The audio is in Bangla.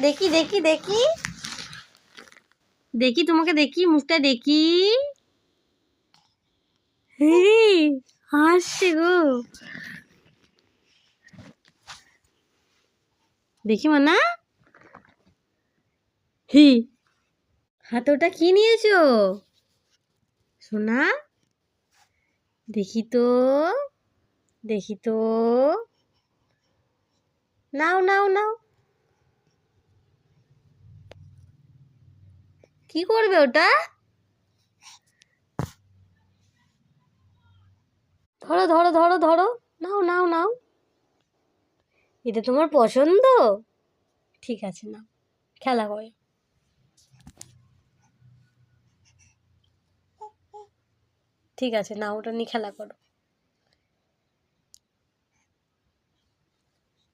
দেখি দেখি দেখি দেখি তোমাকে দেখি, মুখটা দেখি। হাসছে গো, দেখি মানা। হি, হাতে ওটা কি নিয়েছো সোনা? দেখি তো, দেখি তো, নাও নাও নাও। কি করবে ওটা? ধরো ধরো ধরো ধরো, নাও নাও নাও। এটা তোমার পছন্দ? ঠিক আছে, নাও, খেলা করো। ঠিক আছে, নাও, ওটা নিয়ে খেলা করো।